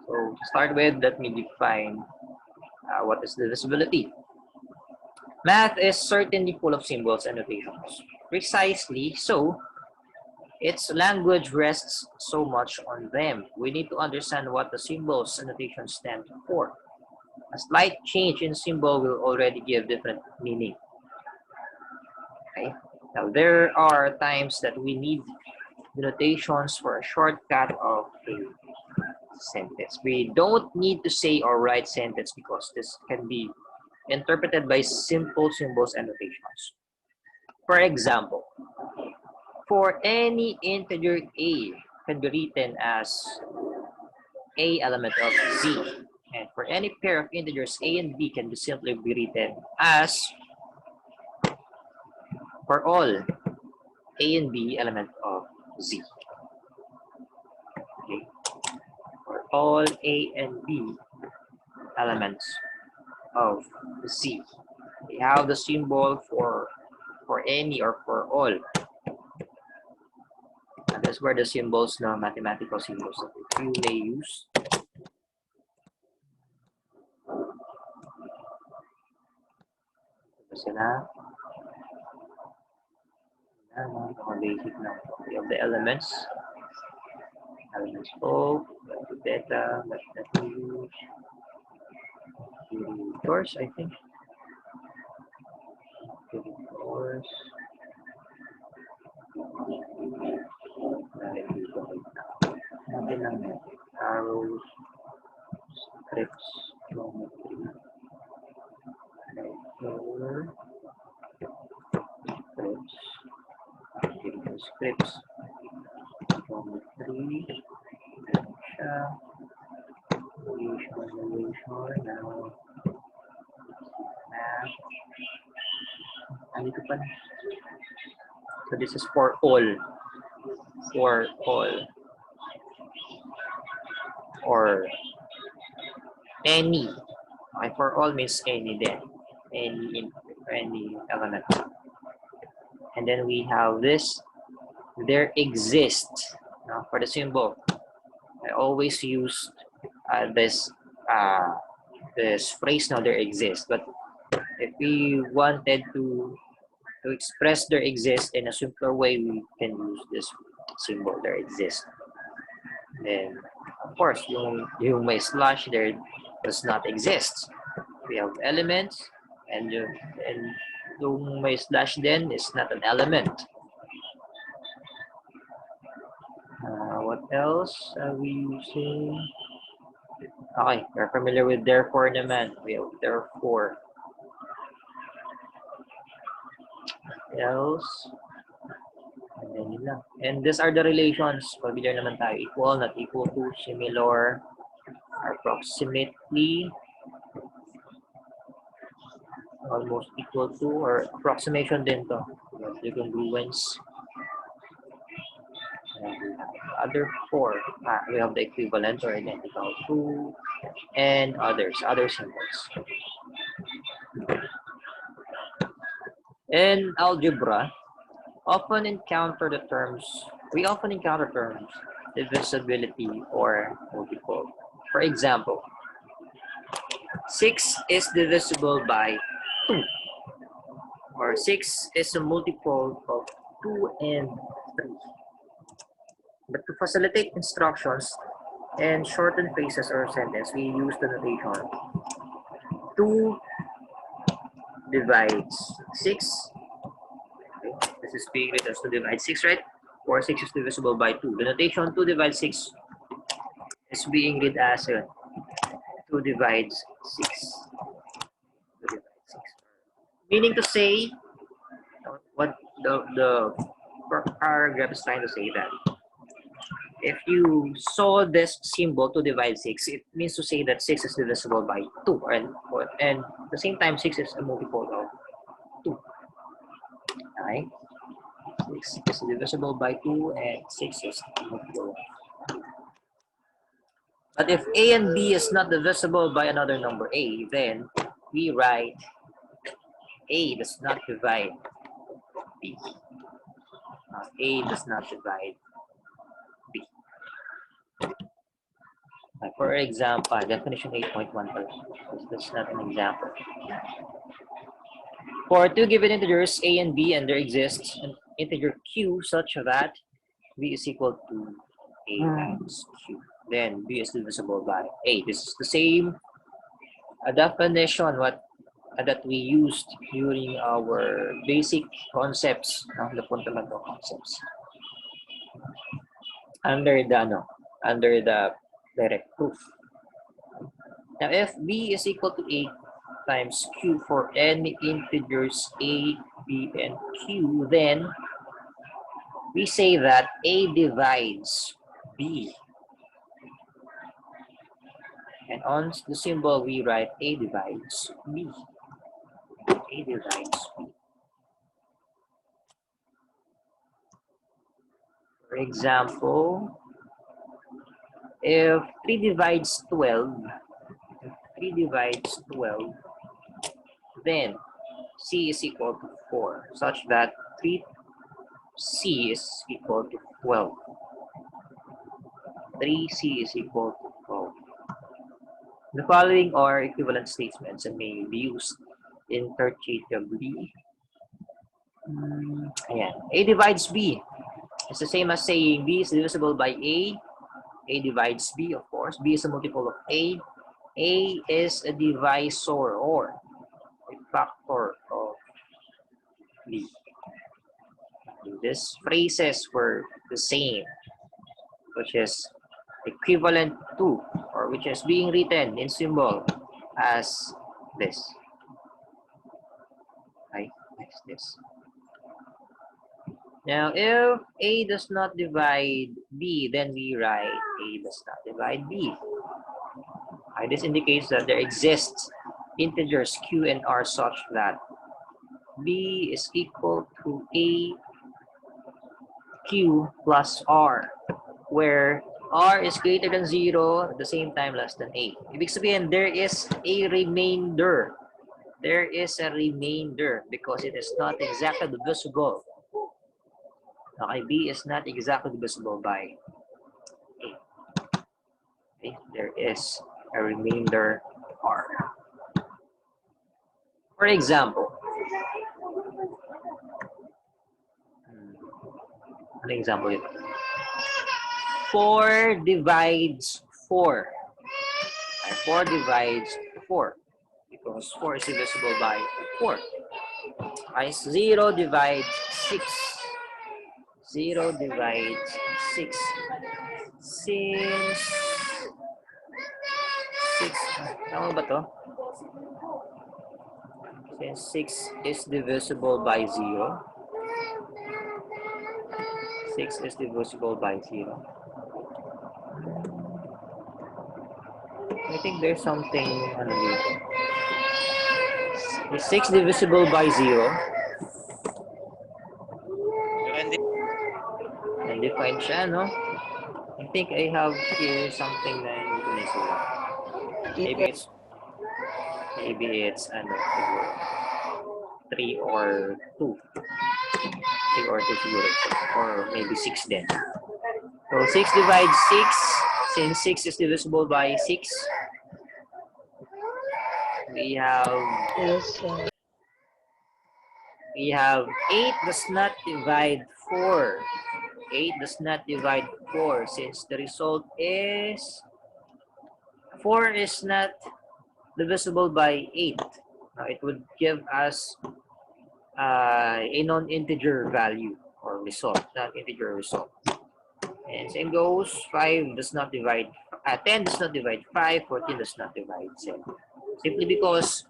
So to start with, let me define what is divisibility. Math is certainly full of symbols and notations. Precisely so, its language rests so much on them. We need to understand what the symbols and notations stand for. A slight change in symbol will already give different meaning. Okay? Now, there are times that we need the notations for a shortcut of a sentence. We don't need to say or write sentence because this can be interpreted by simple symbols and notations. For example, for any integer a can be written as a element of z. And for any pair of integers a and b can be simply be written as for all a and b element of z. Okay. For all a and b elements of z. We have the symbol for any or for all. And that's where the symbols, no mathematical symbols that you may use. Kasi na mga basic na of the elements of beta, that we use course, I think. Course. Arrows, scripts, geometry, scripts, geometry, now, math. So this is for all. For all. Or any. Okay, for all means any then. Any element. And then we have this. There exists. For the symbol. I always use this phrase now, there exists. But if we wanted to express there exists in a simpler way, we can use this symbol, there exists. Then, of course, yung may slash there does not exist. We have elements, and yung may slash then is not an element. What else are we using? Okay, we're familiar with therefore naman. We have therefore. Else. And then yun lang. And these are the relations. Familiar naman tayo. Equal, not equal to, similar, approximately, almost equal to, or approximation din to. The congruence. And other four. We have the equivalent or identical to, and other symbols. In algebra, we often encounter terms divisibility or multiple. For example, 6 is divisible by 2, or 6 is a multiple of 2 and 3. But to facilitate instructions and shorten phrases or sentence, we use the notation 2 divides 6. Okay. This is being written as 2 divides 6, right? Or 6 is divisible by 2. The notation 2 divides 6 is being read as 2 divides 6. 2 divides 6. Meaning to say, what the paragraph is trying to say that if you saw this symbol 2 divides 6, it means to say that 6 is divisible by 2, and at the same time 6 is a multiple of 2. Okay? 6 is divisible by 2 and 6 is a multiple of 2. But if a and b is not divisible by another number a, then we write a does not divide b. A does not divide b. For example, definition 8.1, that's not an example. For two given integers a and b, and there exists an integer q such that b is equal to a times q, then b is divisible by a. This is the same definition that we used during our basic concepts, the fundamental concepts, under the direct proof. Now, if b is equal to a times q for any integers a, b, and q, then we say that a divides b. And on the symbol, we write a divides b. A divides b. For example, if 3 divides 12, then c is equal to 4, such that 3c is equal to 12. 3c is equal to 12. The following are equivalent statements and may be used interchangeably. A divides b. It's the same as saying b is divisible by a. A divides b, of course. B is a multiple of a. A is a divisor or a factor of b. These phrases were the same, which is equivalent to, or which is being written in symbol as this. Right? Next this. Now, if a does not divide b, then we write a does not divide b. Right? This indicates that there exists integers q and r such that b is equal to a q plus r, where r is greater than 0, at the same time less than a. Ibig sabihin, there is a remainder. There is a remainder because it is not exactly divisible. Okay, b is not exactly divisible by a. Okay, there is a remainder r. For example, an example ito. 4 divides 4. 4 divides 4 because 4 is divisible by 4. Okay, 0 divides 6. 0 divides 6. Since 6, tama ba to? Since 6 is divisible by 0. 6 is divisible by 0. I think there's something dito. Is 6 divisible by 0? Undefined siya, no? I think I have here something na hindi ko nasulat. Maybe it's 3 or 2. 3 or 2 siguro. Or maybe 6 then. So 6 divides 6. Since 6 is divisible by 6, we have 8 does not divide 4. 8 does not divide 4 since the result is 4 is not divisible by 8. Now it would give us a non-integer value or result, not integer result. And same goes, 5 does not divide, 10 does not divide 5, 14 does not divide 7. Simply because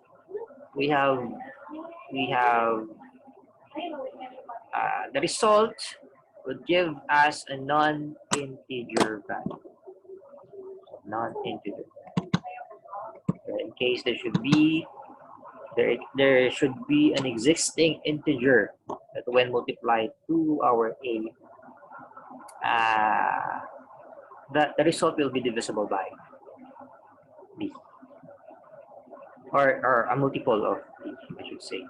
we have the result would give us a non-integer value. Non-integer. In case there should be an existing integer that when multiplied to our a, the result will be divisible by b, or a multiple of b, I should say.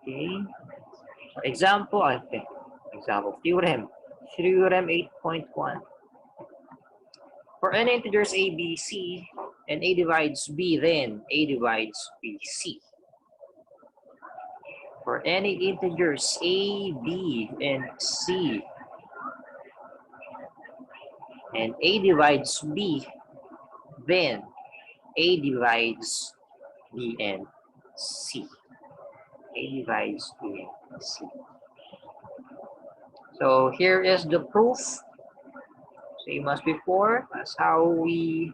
Okay. Example theorem. Theorem 8.1. For any integers a, b, c, and a divides b, then a divides b, c. For any integers a, b, and c, and a divides b, then a divides b and c. A divides b and c. So here is the proof. Same as before. That's how we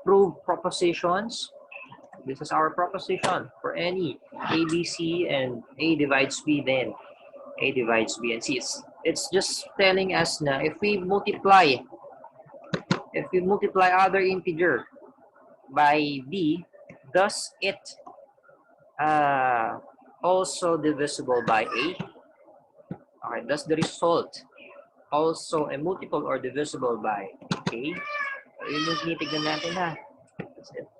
prove propositions. This is our proposition for any a, b, c, and a divides b, then a divides b and c. It's just telling us na if we multiply other integer by b, does it also divisible by a? Okay, does the result also a multiple or divisible by a? So, yun yung tinitignan natin ha.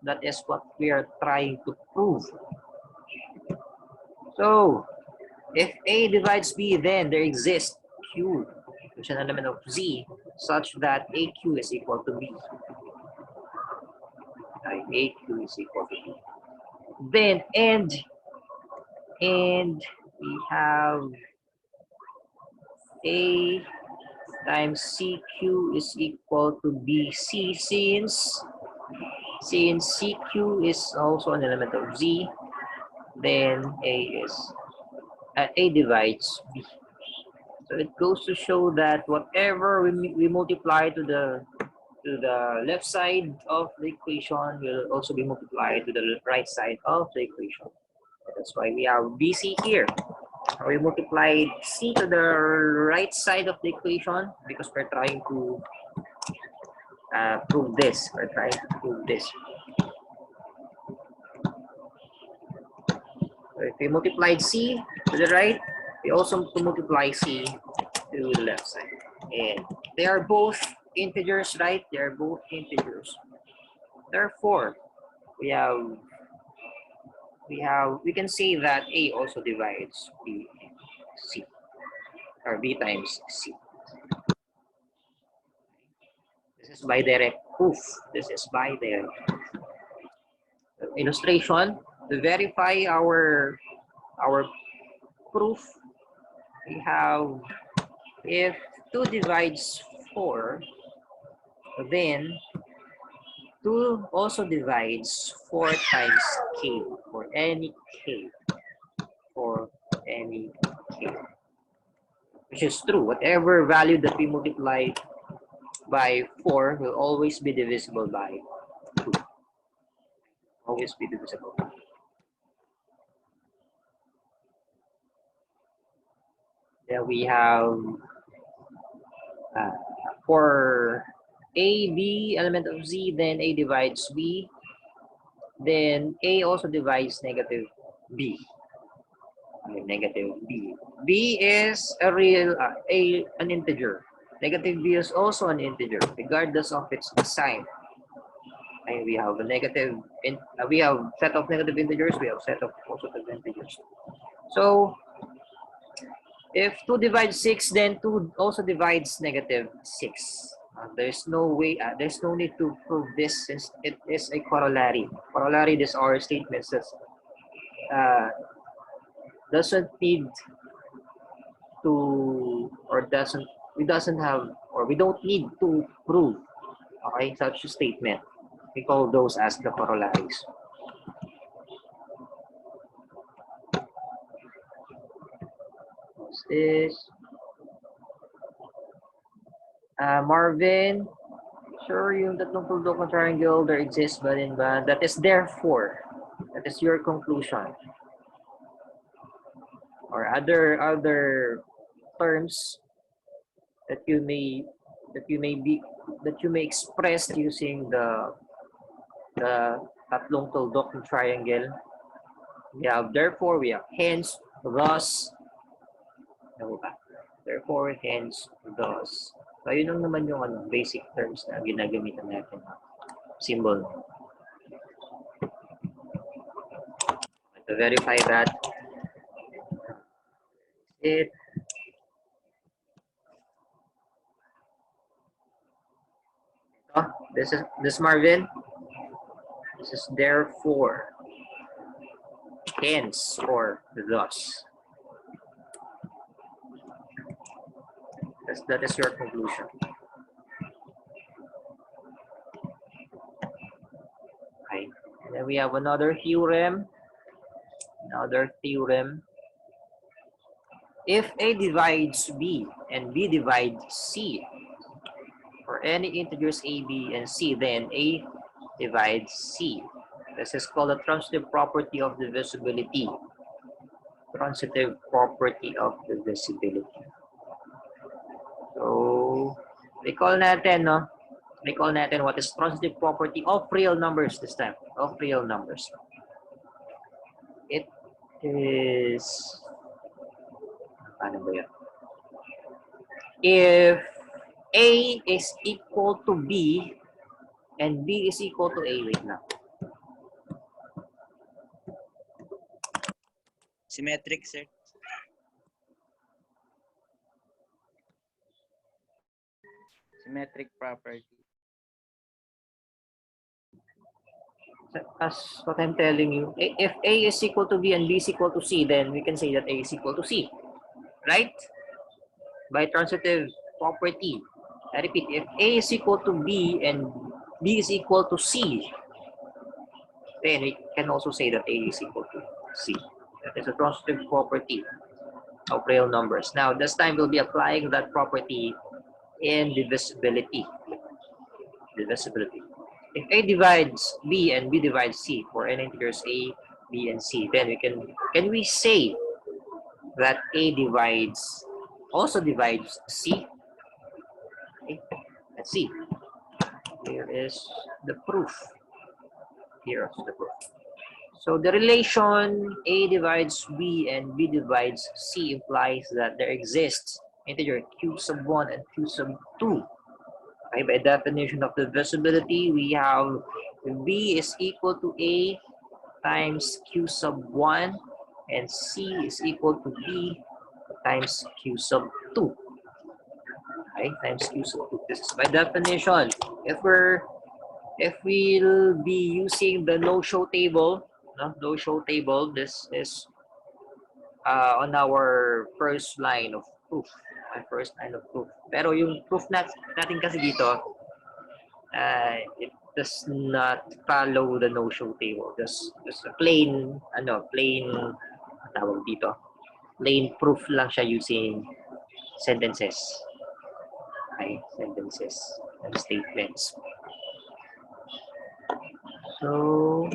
That is what we are trying to prove. So, if a divides b, then there exists q, which is an element of z, such that aq is equal to b. Okay, aq is equal to b. Then, and we have a times cq is equal to bc, since cq is also an element of z, then a divides b. So it goes to show that whatever we multiply to the left side of the equation will also be multiplied to the right side of the equation. That's why we have bc here. We multiplied c to the right side of the equation because we're trying to prove this. So if we multiplied c to the right, we also multiply c to the left side. And they are both integers, right? They are both integers. Therefore, we can say that a also divides b and c, or b times c. This is by direct proof. Illustration, to verify our proof, we have if 2 divides 4, then 2 also divides 4 times k for any k. Which is true. Whatever value that we multiply by 4 will always be divisible by 2. Always be divisible. Then we have for a, b, element of z, then a divides b, then a also divides negative b. Negative b. B is a real an integer. Negative b is also an integer, regardless of its sign. And we have a negative. We have set of negative integers. We have set of positive integers. So if 2 divides 6, then 2 also divides negative 6. There's no way. There's no need to prove this since it is a corollary. Corollary. These are statements that doesn't need to, or we don't need to prove, okay, such a statement. We call those as the corollaries. What's this? Marvin, sure, yung tatlong tuldok ng triangle, there exists ba din ba? That is therefore. That is your conclusion. Or other terms that you may express using the tatlong tuldok ng triangle. We have therefore, we have hence, thus. Therefore, hence, thus. So yun lang naman yung basic terms na ginagamitan natin. Symbol. To verify that, it This Marvin. This is therefore, hence, or thus. That is your conclusion. Okay. And then we have another theorem. If A divides B and B divides C, for any integers A, B, and C, then A divides C. This is called the transitive property of divisibility. Transitive property of divisibility. So, recall natin, no? Recall natin what is transitive property of real numbers this time. Of real numbers. It is... Ano ba yan? If A is equal to B and B is equal to A, wait na. Symmetric, sir. Symmetric property. As what I'm telling you, if A is equal to B and B is equal to C, then we can say that A is equal to C. Right? By transitive property. I repeat, if A is equal to B and B is equal to C, then we can also say that A is equal to C. That is a transitive property of real numbers. Now, this time we'll be applying that property in divisibility. Divisibility. If A divides B and B divides C for any integers A, B, and C, then we can we say that A also divides C? Okay, let's see. Here is the proof. Here is the proof. So the relation A divides B and B divides C implies that there exists integer q sub 1 and q sub 2. Okay, by definition of divisibility, we have B is equal to A times q sub 1 and C is equal to B times q sub 2. Okay, times q sub 2. This is by definition. If we'll be using the no-show table, this is on our first line of proof. Pero yung proof natin kasi dito, it does not follow the no-show table. Just a plain tawag dito. Plain proof lang siya using sentences. Okay, sentences and statements. So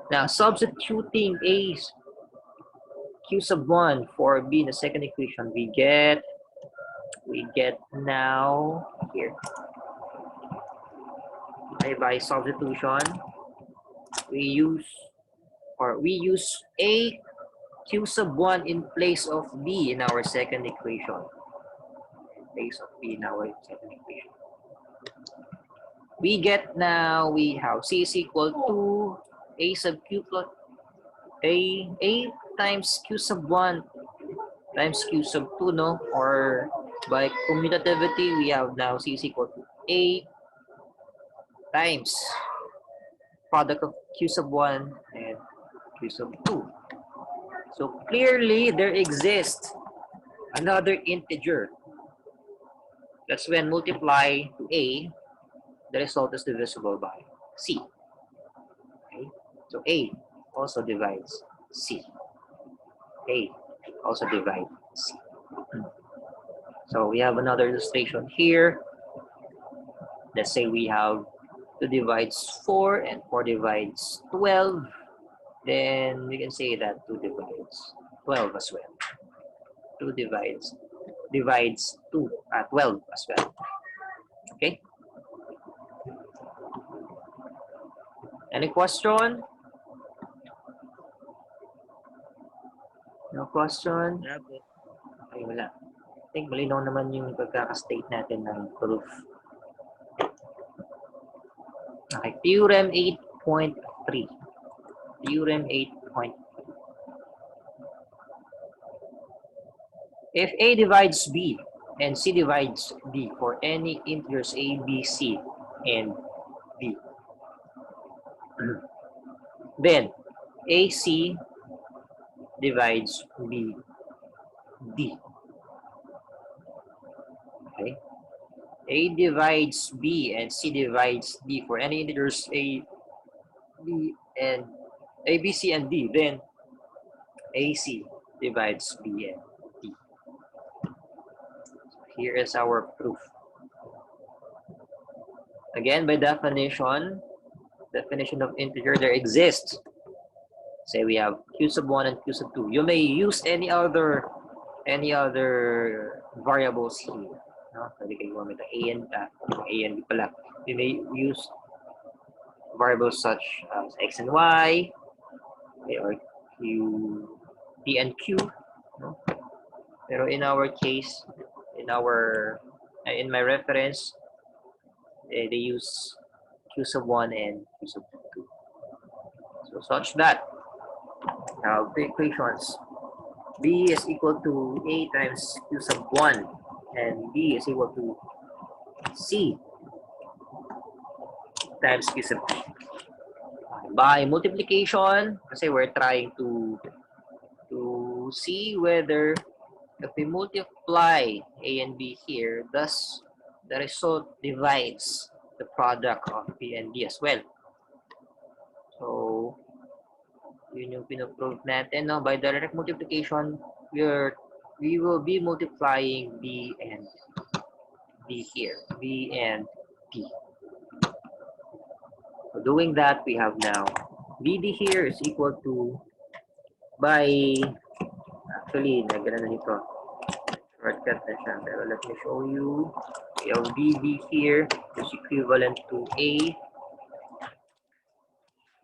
now substituting A's q sub 1 for B in the second equation, we get now here. Okay, by substitution, we use A q sub 1 in place of B in our second equation. We get now, we have C is equal to A sub q plus A times q sub 1 times q sub 2, no? Or by commutativity, we have now C is equal to A times product of q sub 1 and q sub 2. So clearly, there exists another integer. That's when multiply to A, the result is divisible by C. Okay? So A also divides C. A also divides C. So we have another illustration here. Let's say we have 2 divides 4 and 4 divides 12. Then we can say that 2 divides 12 as well. 2 divides 12 as well. Okay? Any question? No question? Okay, wala. I think malinaw naman yung pagkakastate natin ng proof. Okay, Theorem 8.3. Theorem 8.3. If A divides B and C divides D for any integers A, B, C, and D. Then AC divides B, D. Okay. A divides B and C divides D for any integers A, B, and A, B, C, and D. Then AC divides B and D. Here is our proof. Again, by definition of integer, there exists. Say we have q sub 1 and q sub 2. You may use any other variables here. No? Pwede kayo gumamit ng A and B pala. You may use variables such as x and y, okay, or q, p and q. No? Pero in our case, in my reference, they use q sub 1 and q sub 2. So such that now the equations b is equal to a times q sub 1 and b is equal to c times q sub 2. By multiplication, kasi we're trying to see whether if we multiply a and b here, thus the result divides the product of b and d as well. So, yun yung pinoprove natin. No? By direct multiplication, we will be multiplying b and d here. B and d. So, doing that, we have now bd here is equal to, actually, nagana na nito. Shortcut na siya. Pero let me show you. We have bd here is equivalent to a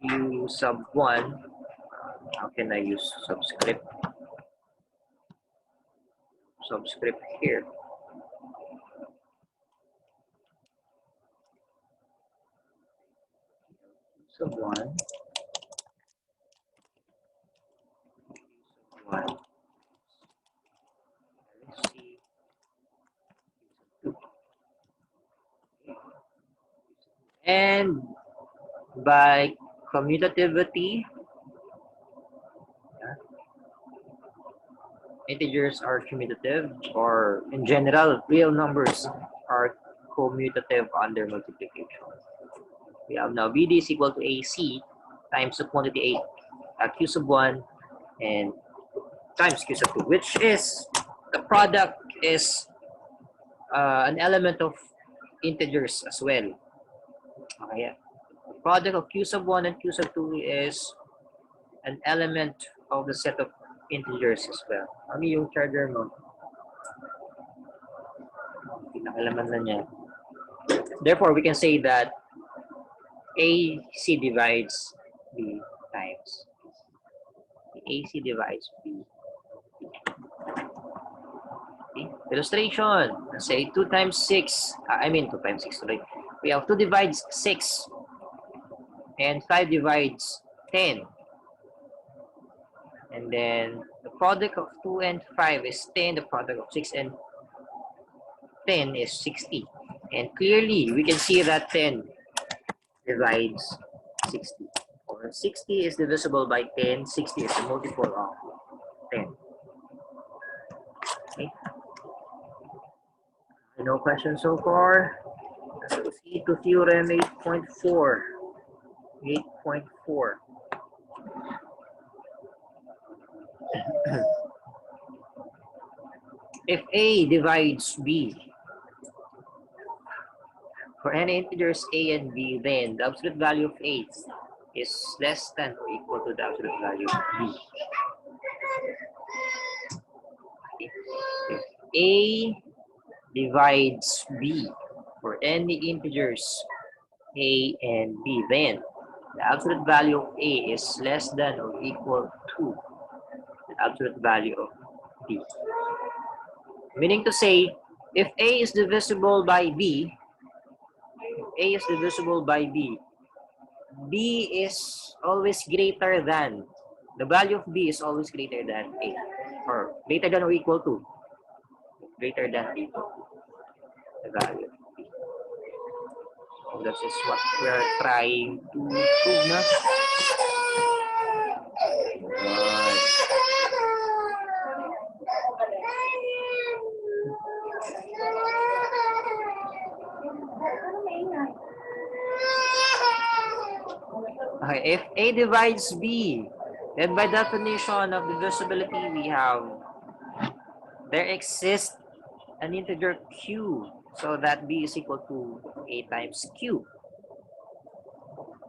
q sub 1. How can I use subscript? Subscript here. Sub 1. Let's see. And by commutativity, integers are commutative, or in general, real numbers are commutative under multiplication. We have now BD is equal to AC times the quantity q sub 1 and times q sub 2, which is, the product is an element of integers as well. Okay. The product of q sub 1 and q sub 2 is an element of the set of integers as well. Ano yung charger mo? Pinakalaman na niya. Therefore, we can say that AC divides B times AC divides B. Okay. Illustration. Let's say 2 times 6. 2 times 6. Right? We have 2 divides 6 and 5 divides 10. And then the product of 2 and 5 is 10. The product of 6 and 10 is 60. And clearly, we can see that 10 divides 60. Or 60 is divisible by 10. 60 is a multiple of 10. Okay. No questions so far. Let's proceed to Theorem 8.4. 8.4. If A divides B for any integers A and B, then the absolute value of A is less than or equal to the absolute value of B. If A divides B for any integers A and B, then the absolute value of A is less than or equal to the absolute value of B. Meaning to say, if A is divisible by B, B is always greater than, the value of B is always greater than A, or greater than or equal to, the value of B. So that is what we're trying to prove na. Right. Okay, if A divides B, then by definition of divisibility, we have there exists an integer q, so that B is equal to A times Q.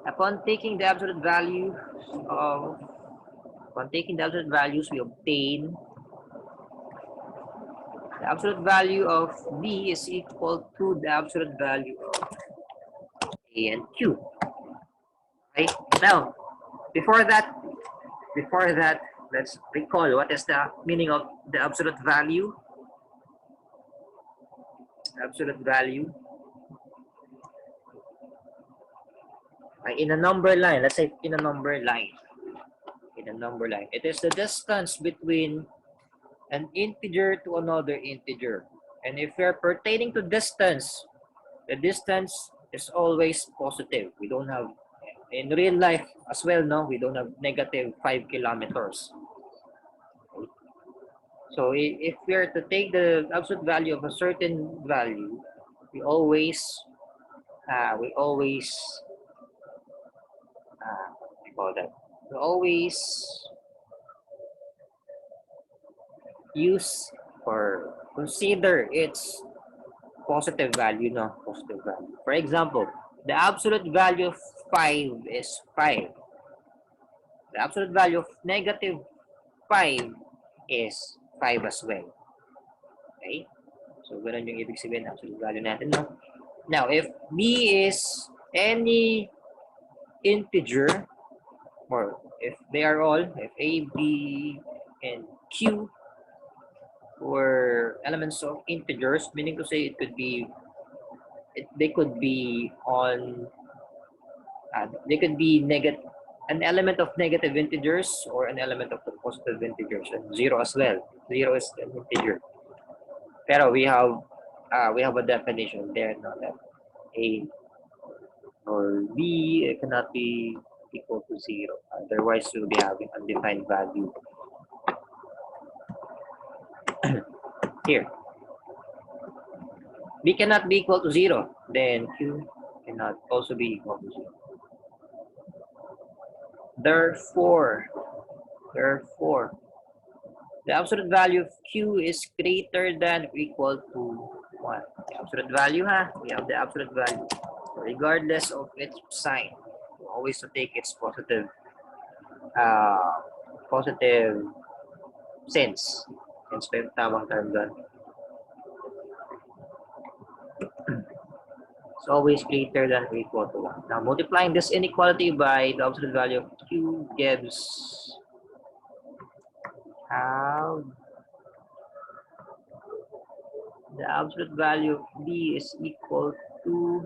Upon taking the absolute value of Upon taking the absolute values, we obtain the absolute value of B is equal to the absolute value of A and Q. Okay. Now, before that, let's recall what is the meaning of the absolute value. Absolute value. In a number line, let's say in a number line. In a number line, it is the distance between an integer to another integer. And if we're pertaining to distance, the distance is always positive. We don't have, in real life as well, no, we don't have negative 5 kilometers. So if we are to take the absolute value of a certain value, we always use or consider its positive value, no? Positive value. For example, the absolute value of 5 is 5. The absolute value of negative 5 is 5 as well. Okay? So, ganun yung ibig sabihin ng absolute value natin, no? Now, if B is any integer, or if they are all, if A, B, and Q were elements of integers, meaning to say it could be, they could be on, they could be an element of negative integers or an element of the positive integers, and 0 as well. 0 is an integer. Pero we have a definition there, no, that A or B cannot be equal to 0. Otherwise, we'll be having undefined value. Here, B cannot be equal to 0. Then Q cannot also be equal to 0. Therefore, the absolute value of Q is greater than or equal to 1. The absolute value, we have the absolute value. Regardless of its sign, always to take its positive sense. Hence, may tamang term doon. It's always greater than or equal to 1. Now, multiplying this inequality by the absolute value of Q gives how the absolute value of B is equal to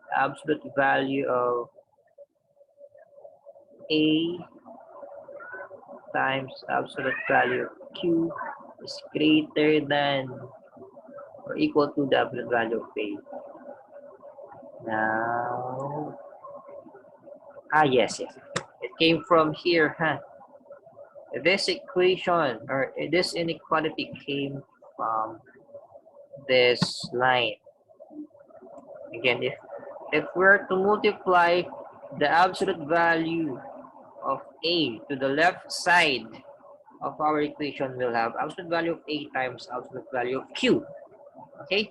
the absolute value of A times absolute value of Q is greater than or equal to the absolute value of A. Now, yes. It came from here, This equation or this inequality came from this line. Again, if we're to multiply the absolute value of A to the left side of our equation, we'll have absolute value of A times absolute value of Q. Okay?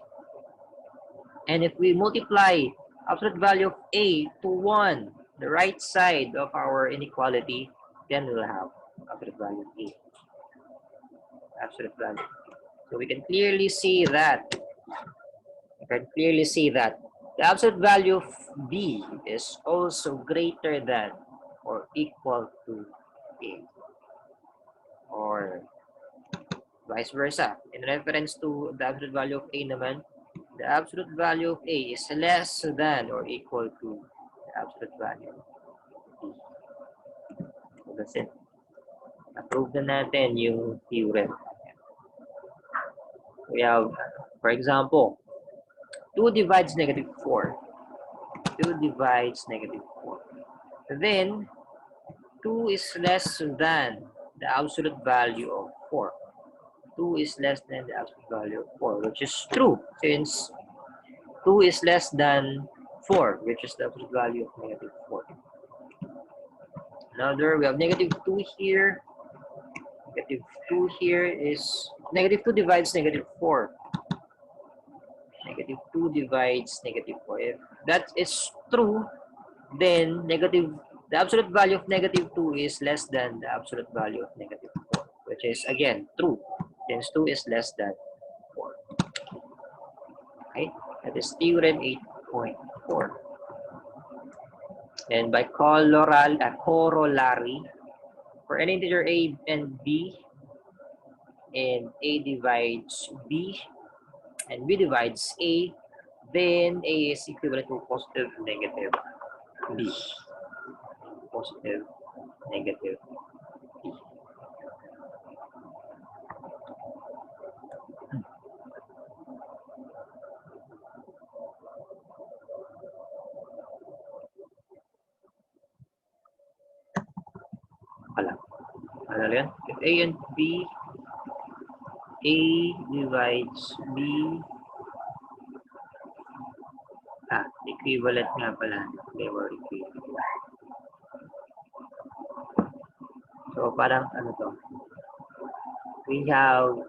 And if we multiply absolute value of A to 1, the right side of our inequality, then we'll have absolute value of A. Absolute value. So we can clearly see that. The absolute value of B is also greater than or equal to A. Or vice versa. In reference to the absolute value of A naman, the absolute value of A is less than or equal to the absolute value of B. So that's it. Na-prove na natin yung theorem. We have, for example, 2 divides negative 4. 2 divides negative 4. Then, 2 is less than the absolute value of 4. 2 is less than the absolute value of 4, which is true since 2 is less than 4, which is the absolute value of negative 4. Another, we have negative 2 here. Negative 2 here is, negative 2 divides negative 4. Negative 2 divides negative 4. If that is true, then the absolute value of negative 2 is less than the absolute value of negative 4, which is again true, since 2 is less than 4. Okay, that is theorem 8.4. And by corollary, for any integer a and b, and a divides b, and b divides a, then a is equivalent to positive negative b. Positive negative b. Ano yan? If a and b, a divides b, equivalent nga pala. They were equivalent. So, parang ano to? We have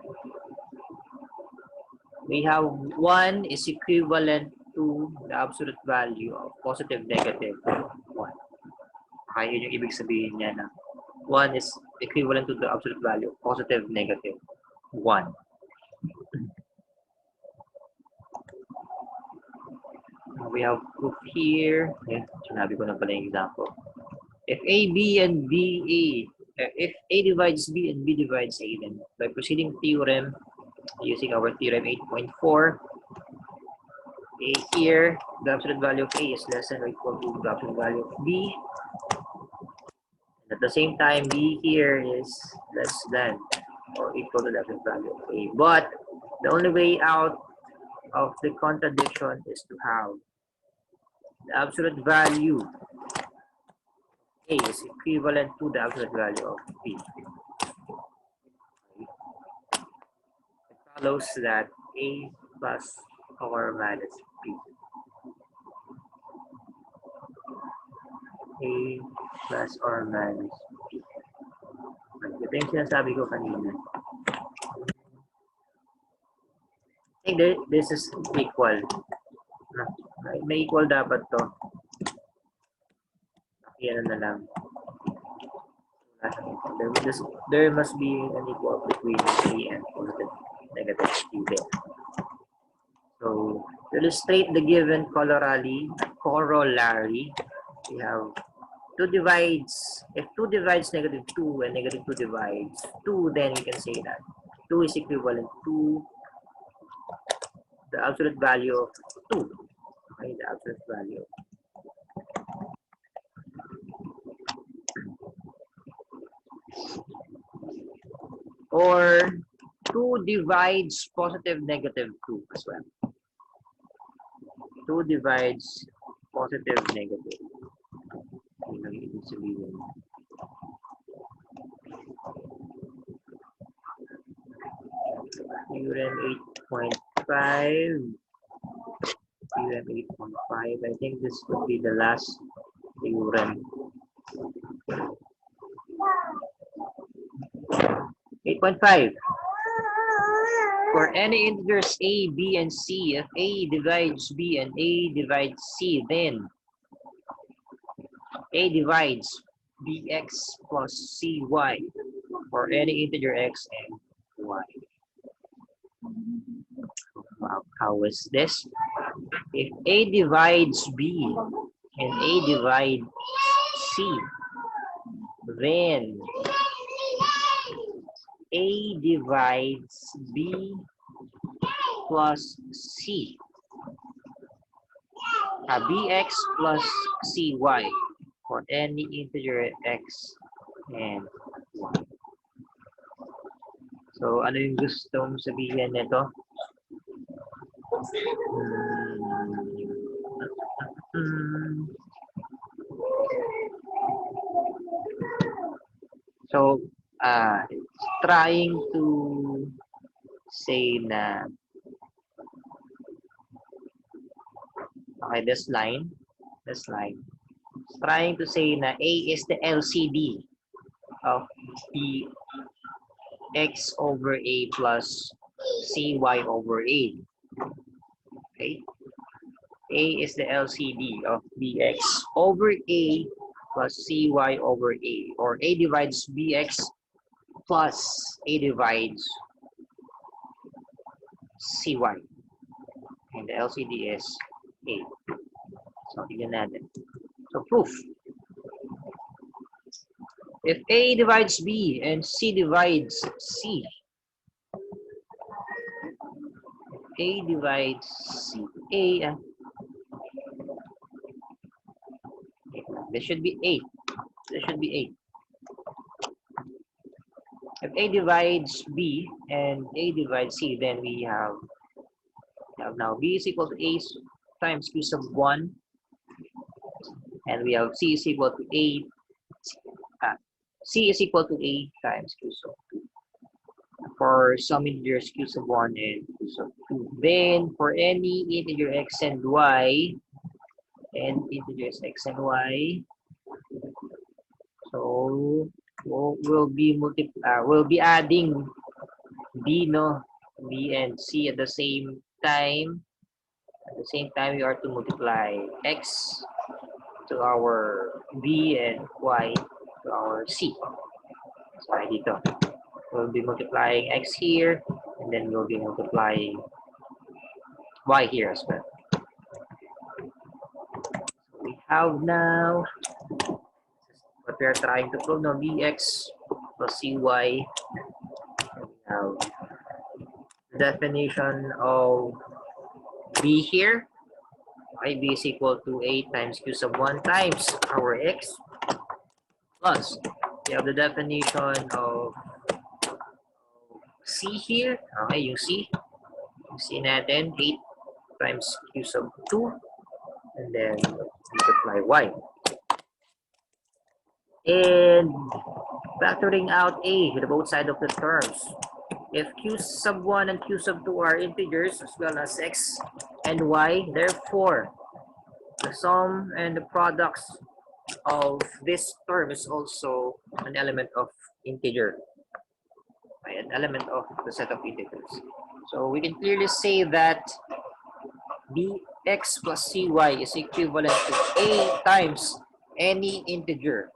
1 is equivalent to the absolute value of positive negative 1. Okay, yun yung ibig sabihin niya na 1 is equivalent to the absolute value of positive negative 1. We have proof here. Okay, sinabi ko na pala yung example. If A, B, and B, A, if A divides B and B divides A, then by proceeding theorem, using our theorem 8.4, A here, the absolute value of A is less than or equal to the absolute value of B. And at the same time, B here is less than or equal to the absolute value of A. But the only way out of the contradiction is to have the absolute value A is equivalent to the absolute value of B. It follows that A plus or minus B. A plus or minus B. Ito yung sinasabi ko kanina. I think this is equal. May equal dapat to. Yan na lang. There must be an equal between A and positive negative B there. So, to illustrate the given corollary, we have 2 divides, if 2 divides negative 2 and negative 2 divides 2, then we can say that 2 is equivalent to the absolute value of 2. Okay, the absolute value. Or 2 divides positive negative 2 as well. 2 divides positive negative. Theorem 8.5. Theorem 8.5. I think this would be the last theorem. 8.5. For any integers a, b, and c, if a divides b and a divides c, then a divides bx plus cy for any integer x and y. Wow, how is this? If a divides b and a divides c, then a divides b plus c. Bx plus cy for any integer x and y. So, ano yung gusto mong sabihin nito? So, it's trying to say na, okay, this line, it's trying to say na A is the LCD of the x over A plus cy over A. Okay? A is the LCD of bx over A plus cy over A, or A divides bx plus A divides cy. And the LCD is A. So, tignan natin. So, proof. If A divides B and C divides C, A divides C, this should be 8. This should be 8. If A divides B and A divides C, then we have now B is equal to A times Q sub 1, and we have C is equal to A, C is equal to A times Q sub 2. For some integers, Q sub 1 and Q sub 2. Then, for any integer x and y, and integers x and y, so we'll be adding B, no, B and C at the same time. At the same time, we are to multiply x to our B and y to our C. So, dito. We'll be multiplying x here, and then we'll be multiplying y here as well. So we have now what we are trying to prove now, bx plus cy. We have the definition of b here. Okay, b is equal to a times q sub 1 times our x, plus we have the definition of c here. Okay, yung c natin 8 times q sub 2, and then multiply y. And factoring out a with both sides of the terms. If q sub 1 and q sub 2 are integers as well as x and y, therefore the sum and the products of this term is also an element of integer, an element of the set of integers. So we can clearly say that bx plus cy is equivalent to a times any integer.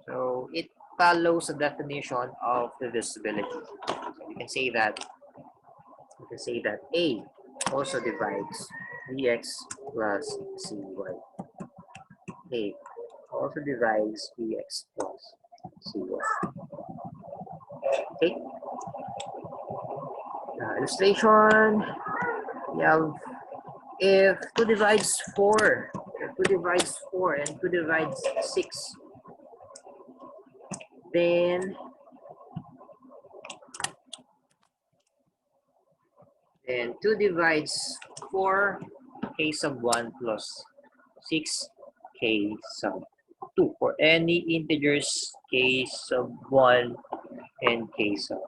So it follows the definition of divisibility. So we can say that a also divides bx plus cy. A also divides bx plus cy. Okay. Illustration. We have if 2 divides 4, and 2 divides 6, then 2 divides 4, k sub 1 plus 6, k sub 2. For any integers, k sub 1 and k sub